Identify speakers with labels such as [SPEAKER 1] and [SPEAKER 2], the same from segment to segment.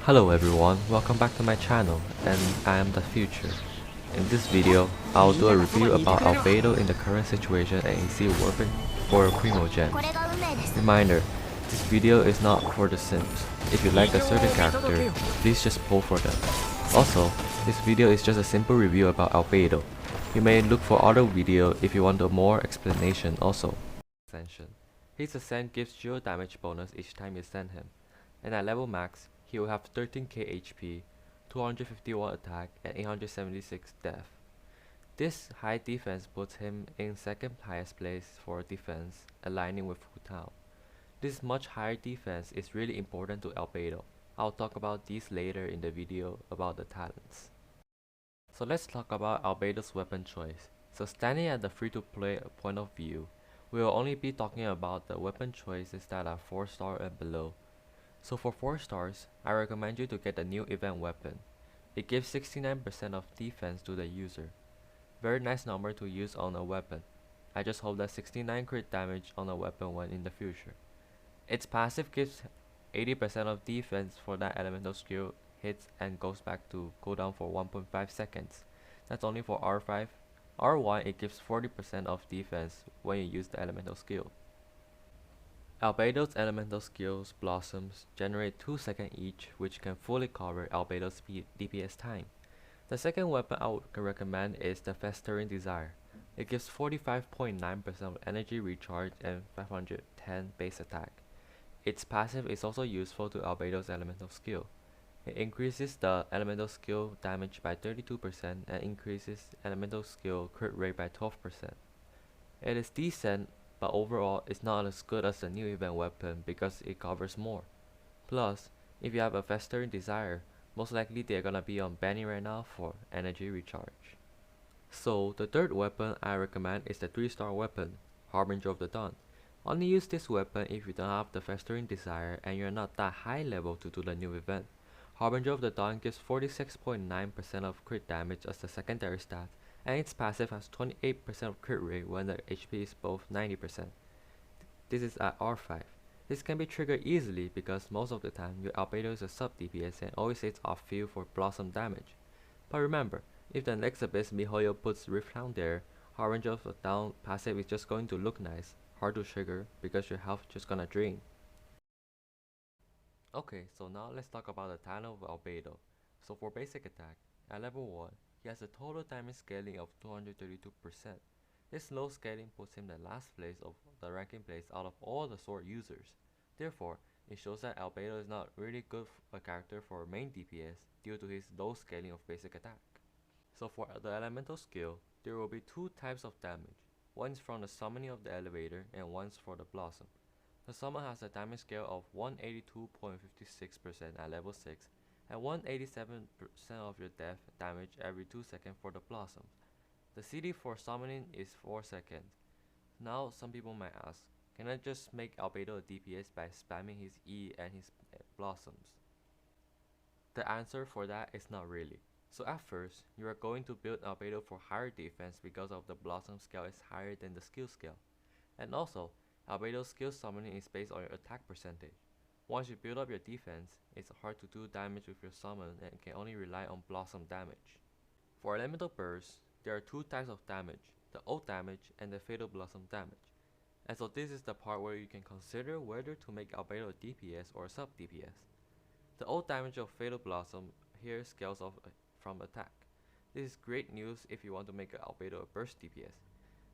[SPEAKER 1] Hello everyone, welcome back to my channel, and I am the future. In this video, I'll do a review about Albedo in the current situation and AC weapon for Primogens. Reminder, this video is not for the simps. If you like a certain character, please just pull for them. Also, this video is just a simple review about Albedo. You may look for other video if you want a more explanation also. Ascension. His Ascent gives 0 damage bonus each time you send him, and at level max, he will have 13k HP, 251 attack, and 876 def. This high defense puts him in second highest place for defense, aligning with Hu Tao. This much higher defense is really important to Albedo. I'll talk about these later in the video about the talents. So let's talk about Albedo's weapon choice. So standing at the free-to-play point of view, we will only be talking about the weapon choices that are 4-star and below. So for 4 stars, I recommend you to get the new event weapon. It gives 69% of defense to the user. Very nice number to use on a weapon. I just hope that 69 crit damage on a weapon when in the future. Its passive gives 80% of defense for that elemental skill hits and goes back to cooldown for 1.5 seconds. That's only for R5. R1 it gives 40% of defense when you use the elemental skill. Albedo's elemental skills blossoms generate 2 seconds each, which can fully cover Albedo's DPS time. The second weapon I would recommend is the Festering Desire. It gives 45.9% of energy recharge and 510 base attack. Its passive is also useful to Albedo's elemental skill. It increases the elemental skill damage by 32% and increases elemental skill crit rate by 12%. It is decent, but overall it's not as good as the new event weapon because it covers more. Plus, if you have a Festering Desire, most likely they're gonna be on Benny right now for energy recharge. So the third weapon I recommend is the 3-star weapon, Harbinger of the Dawn. Only use this weapon if you don't have the Festering Desire and you're not that high level to do the new event. Harbinger of the Dawn gives 46.9% of crit damage as the secondary stat, and its passive has 28% of crit rate when the HP is both 90%. This is at R5. This can be triggered easily because most of the time your Albedo is a sub DPS and always hits off field for blossom damage. But remember, if the next Abyss miHoYo puts Rift down there, Harbinger of the Dawn passive is just going to look nice, hard to trigger because your health just gonna drain. Okay, so now let's talk about the talent of Albedo. So for basic attack, at level 1, he has a total damage scaling of 232%. This low scaling puts him in the last place of the ranking place out of all the sword users. Therefore, it shows that Albedo is not really good a character for main DPS due to his low scaling of basic attack. So for the elemental skill, there will be 2 types of damage. One is from the summoning of the elevator and one is for the blossom. The summon has a damage scale of 182.56% at level 6 and 187% of your death damage every 2 seconds for the blossoms. The CD for summoning is 4 seconds. Now some people might ask, can I just make Albedo a DPS by spamming his E and his blossoms? The answer for that is not really. So at first, you are going to build Albedo for higher defense because of the blossom scale is higher than the skill scale. And also, Albedo's skill summoning is based on your attack percentage. Once you build up your defense, it's hard to do damage with your summon and can only rely on blossom damage. For elemental bursts, there are 2 types of damage, the ult damage and the fatal blossom damage. And so this is the part where you can consider whether to make Albedo a DPS or a sub DPS. The ult damage of fatal blossom here scales off from attack. This is great news if you want to make Albedo a burst DPS.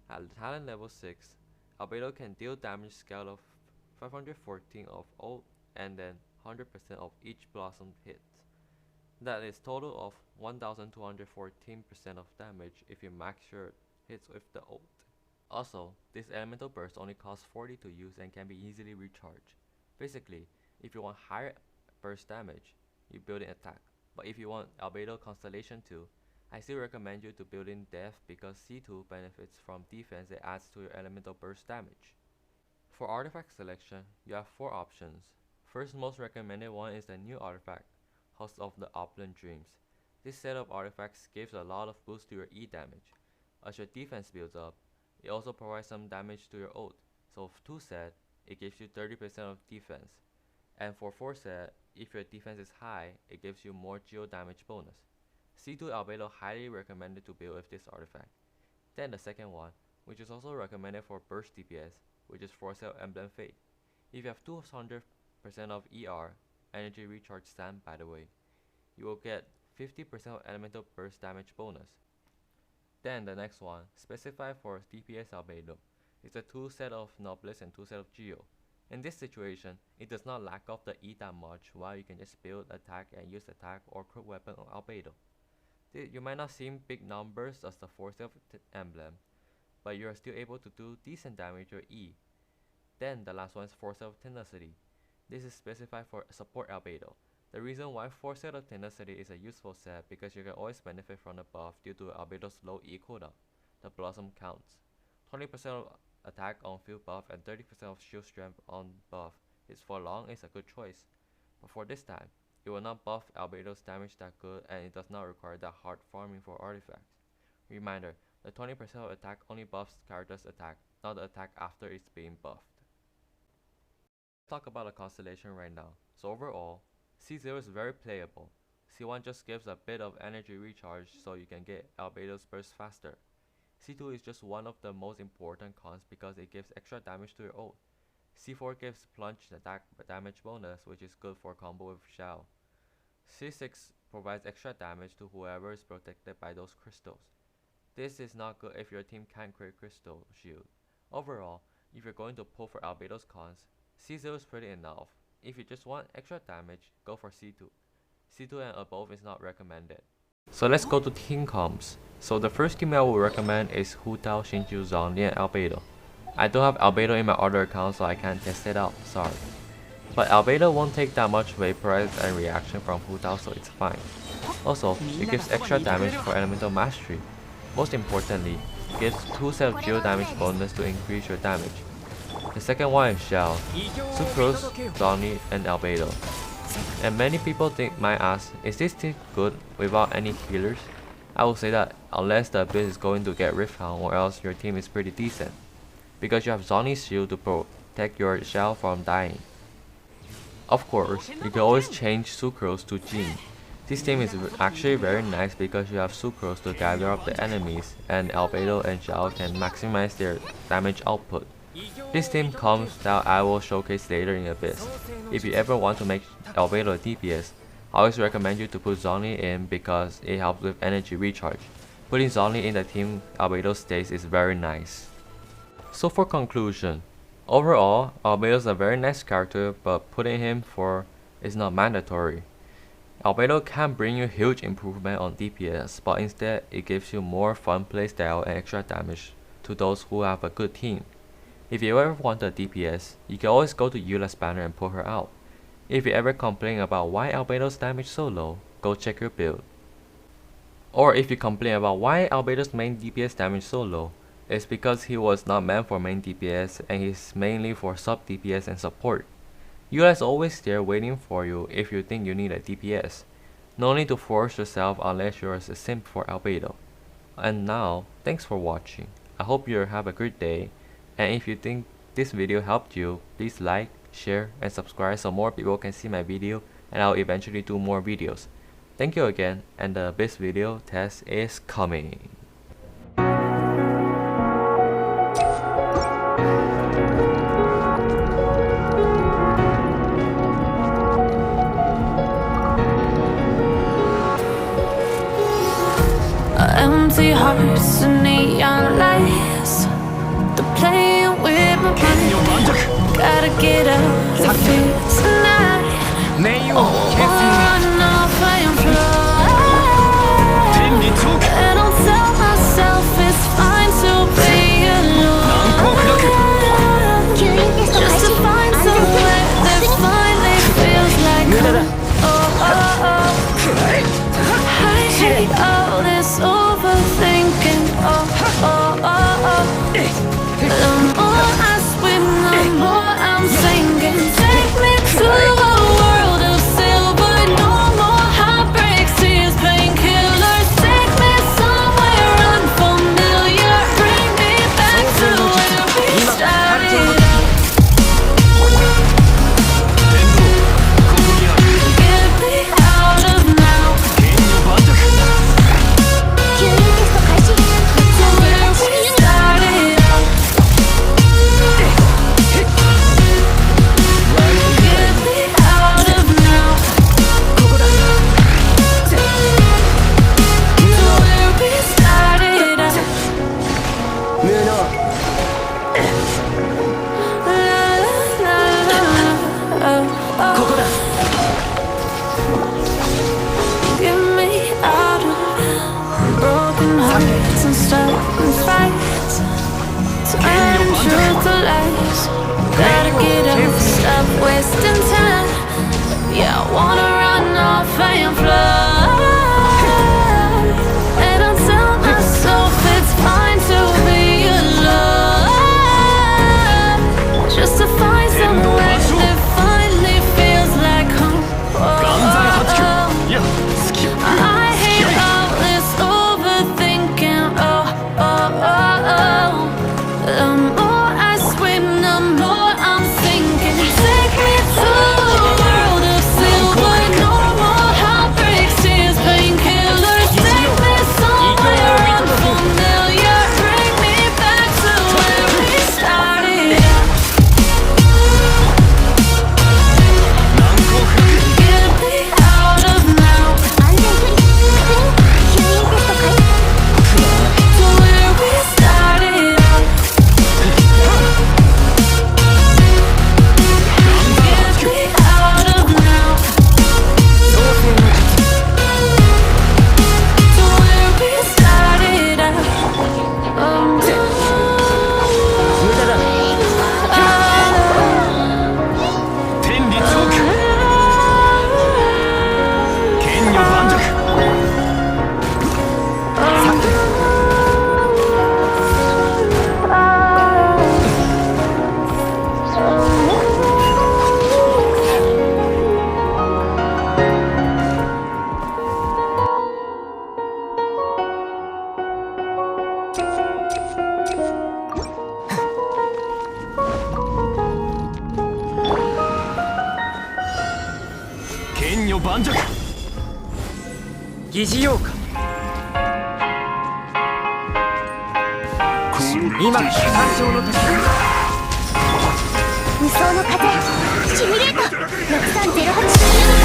[SPEAKER 1] At talent level 6, Albedo can deal damage scale of 514 of ult and then 100% of each blossom hit. That is total of 1214% of damage if you max your hits with the ult. Also, this elemental burst only costs 40 to use and can be easily recharged. Basically, if you want higher burst damage, you build in attack. But if you want Albedo Constellation 2, I still recommend you to build in Death because C2 benefits from defense that adds to your elemental burst damage. For artifact selection, you have 4 options. First most recommended one is the new artifact, Host of the Upland Dreams. This set of artifacts gives a lot of boost to your E damage. As your defense builds up, it also provides some damage to your ult. So for 2 set, it gives you 30% of defense. And for 4 set, if your defense is high, it gives you more geo damage bonus. C2 Albedo highly recommended to build with this artifact. Then the second one, which is also recommended for burst DPS, which is Forcell Emblem Fate. If you have 200% of ER, energy recharge stand by the way, you will get 50% of elemental burst damage bonus. Then the next one, specified for DPS Albedo, is a 2 set of Noblesse and 2 set of Geo. In this situation, it does not lack of the E that much, while you can just build attack and use attack or crit weapon on Albedo. You might not seem big numbers as the Forcell emblem, but you are still able to do decent damage with E. Then the last one is Forcell Tenacity. This is specified for support Albedo. The reason why Forcell Tenacity is a useful set because you can always benefit from the buff due to Albedo's low E cooldown. The Blossom counts. 20% of attack on field buff and 30% of shield strength on buff is for long is a good choice. But for this time, it will not buff Albedo's damage that good and it does not require that hard farming for artifacts. Reminder, the 20% of attack only buffs character's attack, not the attack after it's being buffed. Let's talk about the constellation right now. So overall, C0 is very playable. C1 just gives a bit of energy recharge so you can get Albedo's burst faster. C2 is just one of the most important cons because it gives extra damage to your ult. C4 gives plunge attack damage bonus, which is good for combo with Xiao. C6 provides extra damage to whoever is protected by those crystals. This is not good if your team can't create crystal shield. Overall, if you're going to pull for Albedo's cons, C0 is pretty enough. If you just want extra damage, go for C2. C2 and above is not recommended. So let's go to team comps. So the first team I will recommend is Hu Tao, Xingqiu, Zhongli, and Albedo. I don't have Albedo in my other account so I can't test it out, sorry. But Albedo won't take that much vaporize and reaction from Hu Tao, so it's fine. Also, it gives extra damage for elemental mastery. Most importantly, it gives 2 set of geo damage bonus to increase your damage. The second one is Xiao, Sucrose, Zhongli, and Albedo. And many people might ask, is this team good without any healers? I will say that unless the abyss is going to get Rift Hound or else your team is pretty decent. Because you have Zhongli's shield to protect your Xiao from dying. Of course, you can always change Sucrose to Jin. This team is actually very nice because you have Sucrose to gather up the enemies and Albedo and Xiao can maximize their damage output. This team comes that I will showcase later in Abyss. If you ever want to make Albedo a DPS, I always recommend you to put Zhongli in because it helps with energy recharge. Putting Zhongli in the team Albedo stays is very nice. So for conclusion, overall, Albedo is a very nice character, but putting him for is not mandatory. Albedo can bring you huge improvement on DPS, but instead it gives you more fun playstyle and extra damage to those who have a good team. If you ever want a DPS, you can always go to Eula's banner and pull her out. If you ever complain about why Albedo's damage so low, go check your build. Or if you complain about why Albedo's main DPS damage so low, it's because he was not meant for main DPS and he's mainly for sub DPS and support. Eula is always there waiting for you if you think you need a DPS. No need to force yourself unless you're a simp for Albedo. And now, thanks for watching. I hope you have a great day. And if you think this video helped you, please like, share, and subscribe so more people can see my video and I'll eventually do more videos. Thank you again, and the Abyss video test is coming.
[SPEAKER 2] Empty hearts and neon lights, they're playing with my mind. Gotta get out of here tonight. Oh, run off and fly. And I'll tell myself it's fine to be alone, just to find somewhere that finally feels like home. I hate all this overthinking. The more I swim, the more I'm sinking. Take me to a world of silver
[SPEAKER 3] 女盤石剣女盤石疑似妖怪今が誕生の時
[SPEAKER 4] 無双の風シミュレート6308